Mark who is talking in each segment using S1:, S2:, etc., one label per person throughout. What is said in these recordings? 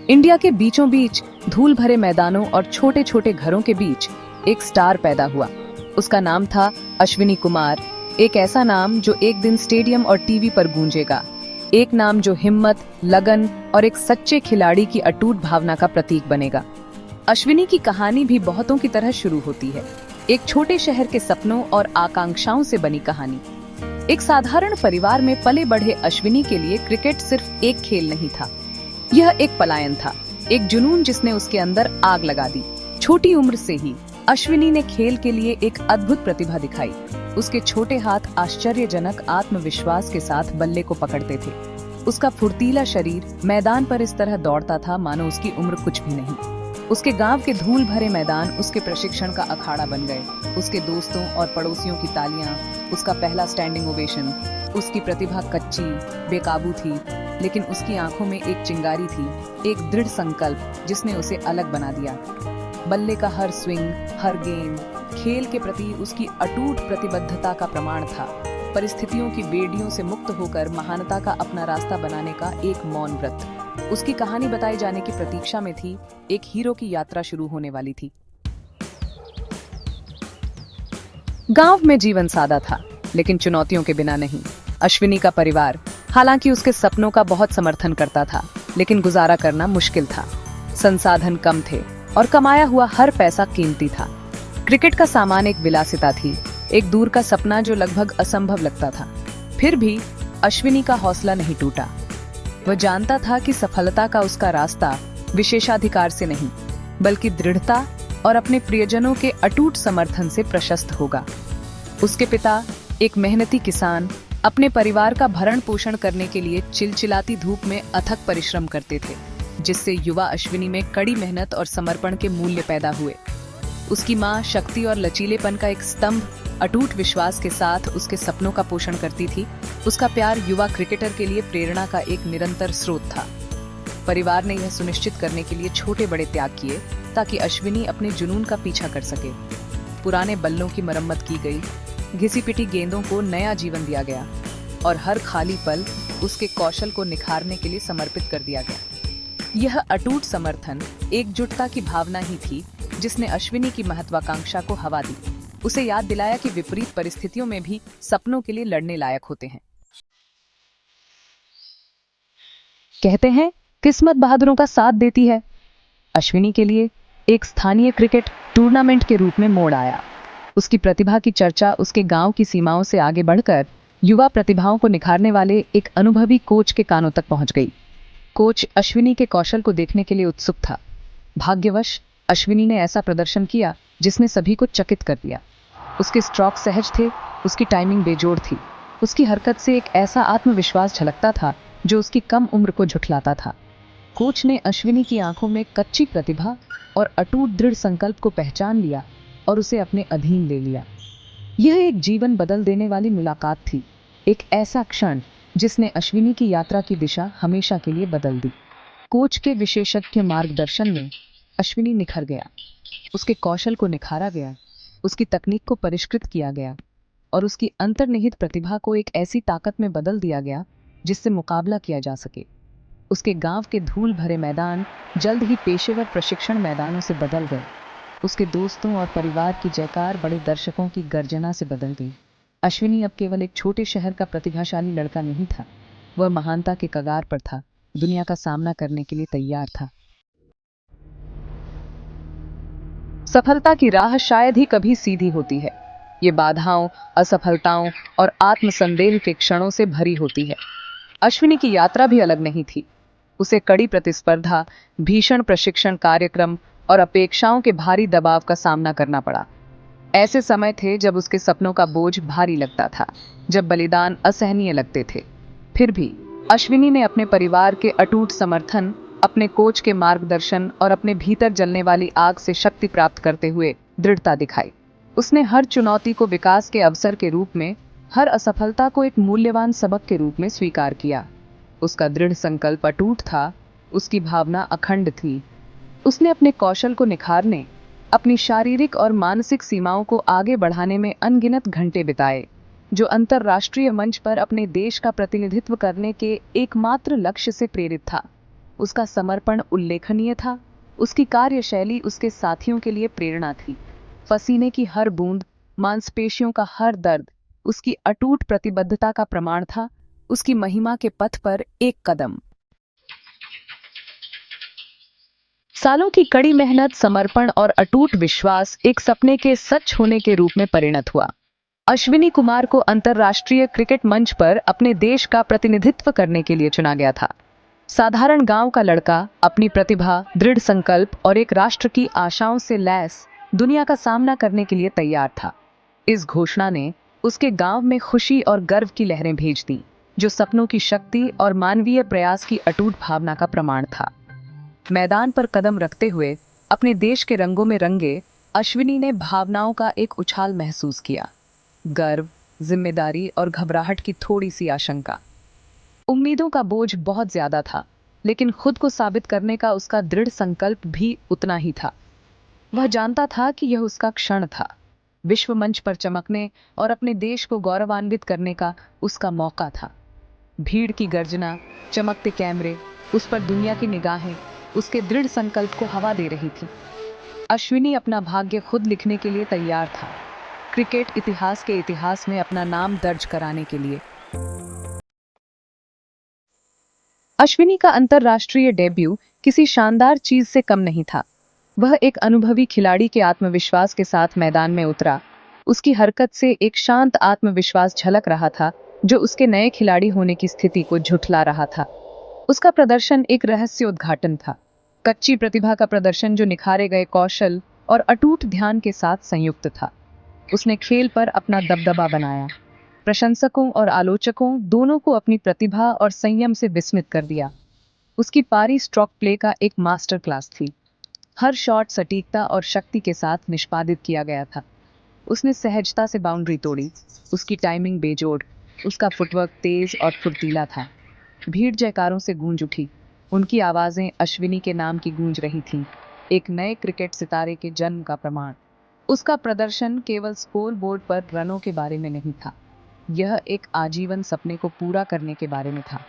S1: India के बीचों बीच धूल भरे मैदानों और छोटे छोटे घरों के बीच एक स्टार पैदा हुआ। उसका नाम था अश्विनी कुमार। एक ऐसा नाम जो एक दिन स्टेडियम और टीवी पर गूंजेगा। एक नाम जो हिम्मत, लगन और एक सच्चे खिलाड़ी की अटूट भावना का प्रतीक बनेगा। अश्विनी की कहानी भी बहुतों की तरह शुरू होती है। एक छोटे शहर के सपनों और आकांक्षाओं से बनी कहानी। एक साधारण परिवार में पले बढ़े अश्विनी के लिए क्रिकेट सिर्फ एक खेल नहीं था, यह एक पलायन था, एक जुनून जिसने उसके अंदर आग लगा दी। छोटी उम्र से ही अश्विनी ने खेल के लिए एक अद्भुत प्रतिभा दिखाई। उसके छोटे हाथ आश्चर्यजनक आत्मविश्वास के साथ बल्ले को पकड़ते थे। उसका फुर्तीला शरीर मैदान पर इस तरह दौड़ता था मानो उसकी उम्र कुछ भी नहीं। उसके गांव के धूल भरे मैदान उसके प्रशिक्षण का अखाड़ा बन गए। उसके दोस्तों और पड़ोसियों की तालियां, उसका पहला स्टैंडिंग ओवेशन। उसकी प्रतिभा कच्ची, बेकाबू थी, लेकिन उसकी आंखों में एक चिंगारी थी, एक दृढ़ संकल्प जिसने उसे अलग बना दिया। बल्ले का हर स्विंग, हर गेंद खेल के प्रति उसकी अटूट प्रतिबद्धता का प्रमाण था। परिस्थितियों की बेड़ियों से मुक्त होकर महानता का अपना रास्ता बनाने का एक मौन व्रत। उसकी कहानी बताए जाने की प्रतीक्षा में थी। एक हीरो की यात्रा शुरू होने वाली थी। गांव में जीवन सादा था, लेकिन चुनौतियों के बिना नहीं। अश्विनी का परिवार हालांकि उसके सपनों का बहुत समर्थन करता था, लेकिन गुजारा करना मुश्किल था। संसाधन कम थे और कमाया हुआ हर पैसा कीमती था। क्रिकेट का सामान एक विलासिता थी, एक दूर का सपना जो लगभग असंभव लगता था। फिर भी अश्विनी का हौसला नहीं टूटा। वह जानता था कि सफलता का उसका रास्ता विशेषाधिकार से नहीं, बल्कि दृढ़ता और अपने प्रियजनों के अटूट समर्थन से प्रशस्त होगा। उसके पिता एक मेहनती किसान अपने परिवार का भरण पोषण करने के लिए चिलचिलाती धूप में अथक परिश्रम करते थे, जिससे युवा अश्विनी में कड़ी मेहनत और समर्पण के मूल्य पैदा हुए। उसकी माँ शक्ति और लचीलेपन का एक स्तंभ अटूट विश्वास के साथ उसके सपनों का पोषण करती थी। उसका प्यार युवा क्रिकेटर के लिए प्रेरणा का एक निरंतर स्रोत था। परिवार ने यह सुनिश्चित करने के लिए छोटे बड़े त्याग किए ताकि अश्विनी अपने जुनून का पीछा कर सके। पुराने बल्लों की मरम्मत की गई, घिसी पिटी गेंदों को नया जीवन दिया गया और हर खाली पल उसके कौशल को निखारने के लिए समर्पित कर दिया गया। यह अटूट समर्थन एकजुटता की भावना ही थी जिसने अश्विनी की महत्वाकांक्षा को हवा दी। उसे याद दिलाया कि विपरीत परिस्थितियों में भी सपनों के लिए लड़ने लायक होते हैं। कहते हैं किस्मत बहादुरों का साथ देती है। अश्विनी के लिए एक स्थानीय क्रिकेट टूर्नामेंट के रूप में मोड़ आया। उसकी प्रतिभा की चर्चा उसके गांव की सीमाओं से आगे बढ़कर युवा प्रतिभाओं को निखारने वाले एक अनुभवी कोच के कानों तक पहुंच गई। कोच अश्विनी के कौशल को देखने के लिए उत्सुक था। भाग्यवश अश्विनी ने ऐसा प्रदर्शन किया जिसने सभी को चकित कर दिया। उसके स्ट्रोक सहज थे, उसकी टाइमिंग बेजोड़ थी, उसकी हरकत से एक ऐसा आत्मविश्वास झलकता था जो उसकी कम उम्र को झुठलाता था। कोच ने अश्विनी की आंखों में कच्ची प्रतिभा और अटूट दृढ़ संकल्प को पहचान लिया और उसे अपने अधीन ले लिया। यह एक जीवन बदल देने वाली मुलाकात थी, एक ऐसा क्षण जिसने अश्विनी की यात्रा की दिशा हमेशा के लिए बदल दी। कोच के विशेषज्ञ मार्गदर्शन में अश्विनी निखर गया। उसके कौशल को निखारा गया, उसकी तकनीक को परिष्कृत किया गया और उसकी अंतर्निहित प्रतिभा को एक ऐसी ताकत में बदल दिया गया जिससे मुकाबला किया जा सके। उसके गांव के धूल भरे मैदान जल्द ही पेशेवर प्रशिक्षण मैदानों से बदल गए। उसके दोस्तों और परिवार की जयकार बड़े दर्शकों की गर्जना से बदल गई। अश्विनी अब केवल एक छोटे शहर का प्रतिभाशाली लड़का नहीं था, वह महानता के कगार पर था, दुनिया का सामना करने के लिए तैयार था। सफलता की राह शायद ही कभी सीधी होती है। ये बाधाओं, असफलताओं और आत्मसंदेह के क्षणों से भरी होती है। अश्विनी की यात्रा भी अलग नहीं थी। उसे कड़ी प्रतिस्पर्धा, भीषण प्रशिक्षण कार्यक्रम और अपेक्षाओं के भारी दबाव का सामना करना पड़ा। ऐसे समय थे जब उसके सपनों का बोझ भारी लगता था, जब बलिदान असहनीय लगते थे। फिर भी अश्विनी ने अपने परिवार के अटूट समर्थन, अपने कोच के मार्गदर्शन और अपने भीतर जलने वाली आग से शक्ति प्राप्त करते हुए दृढ़ता दिखाई। उसने हर चुनौती को विकास के अवसर के रूप में, हर असफलता को एक मूल्यवान सबक के रूप में स्वीकार किया। उसका दृढ़ संकल्प अटूट था, उसकी भावना अखंड थी। उसने अपने कौशल को निखारने, अपनी शारीरिक और मानसिक सीमाओं को आगे बढ़ाने में अनगिनत घंटे बिताए, जो अंतर्राष्ट्रीय मंच पर अपने देश का प्रतिनिधित्व करने के एकमात्र लक्ष्य से प्रेरित था। उसका समर्पण उल्लेखनीय था। उसकी कार्यशैली उसके साथियों के लिए प्रेरणा थी। पसीने की हर बूंद, मांसपेशियों का हर दर्द उसकी अटूट प्रतिबद्धता का प्रमाण था। उसकी महिमा के पथ पर एक कदम। सालों की कड़ी मेहनत, समर्पण और अटूट विश्वास एक सपने के सच होने के रूप में परिणत हुआ। अश्विनी कुमार को अंतर्राष्ट्रीय क्रिकेट मंच पर अपने देश का प्रतिनिधित्व करने के लिए चुना गया था। साधारण गांव का लड़का अपनी प्रतिभा, दृढ़ संकल्प और एक राष्ट्र की आशाओं से लैस दुनिया का सामना करने के लिए तैयार था। इस घोषणा ने उसके गांव में खुशी और गर्व की लहरें भेज दी, जो सपनों की शक्ति और मानवीय प्रयास की अटूट भावना का प्रमाण था। मैदान पर कदम रखते हुए अपने देश के रंगों में रंगे अश्विनी ने भावनाओं का एक उछाल महसूस किया। गर्व, जिम्मेदारी और घबराहट की थोड़ी सी आशंका। उम्मीदों का बोझ बहुत ज्यादा था, लेकिन खुद को साबित करने का उसका दृढ़ संकल्प भी उतना ही था। वह जानता था कि यह उसका क्षण था। विश्व मंच पर चमकने और अपने देश को गौरवान्वित करने का उसका मौका था। भीड़ की गर्जना, चमकते कैमरे, उस पर दुनिया की निगाहें उसके दृढ़ संकल्प को हवा दे रही थी। अश्विनी अपना भाग्य खुद लिखने के लिए तैयार था, क्रिकेट इतिहास के इतिहास में अपना नाम दर्ज कराने के लिए। अश्विनी का अंतर्राष्ट्रीय डेब्यू किसी शानदार चीज से कम नहीं था। वह एक अनुभवी खिलाड़ी के आत्मविश्वास के साथ मैदान में उतरा। उसकी हरकत से एक शांत आत्मविश्वास झलक रहा था, जो उसके नए खिलाड़ी होने की स्थिति को झुठला रहा था। उसका प्रदर्शन एक रहस्य उद्घाटन था, कच्ची प्रतिभा का प्रदर्शन जो निखारे गए कौशल और अटूट ध्यान के साथ संयुक्त था। उसने खेल पर अपना दबदबा बनाया, प्रशंसकों और आलोचकों दोनों को अपनी प्रतिभा और संयम से विस्मित कर दिया। उसकी पारी स्ट्रोक प्ले का एक मास्टर क्लास थी। हर शॉट सटीकता और शक्ति के साथ निष्पादित किया गया था। उसने सहजता से बाउंड्री तोड़ी, उसकी टाइमिंग बेजोड़, उसका फुटवर्क तेज और फुर्तीला था। भीड़ जयकारों से गूंज उठी। उनकी आवाजें अश्विनी के नाम की गूंज रही थीं, एक नए क्रिकेट सितारे के जन्म का प्रमाण। उसका प्रदर्शन केवल स्कोर बोर्ड पर रनों के बारे में नहीं था, यह एक आजीवन सपने को पूरा करने के बारे में था।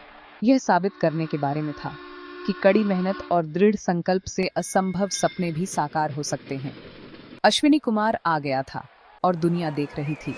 S1: यह साबित करने के बारे में था कि कड़ी मेहनत और दृढ़ संकल्प से असंभव सपने भी साकार हो सकते हैं। अश्विनी कुमार आ गया था और दुनिया देख रही थी।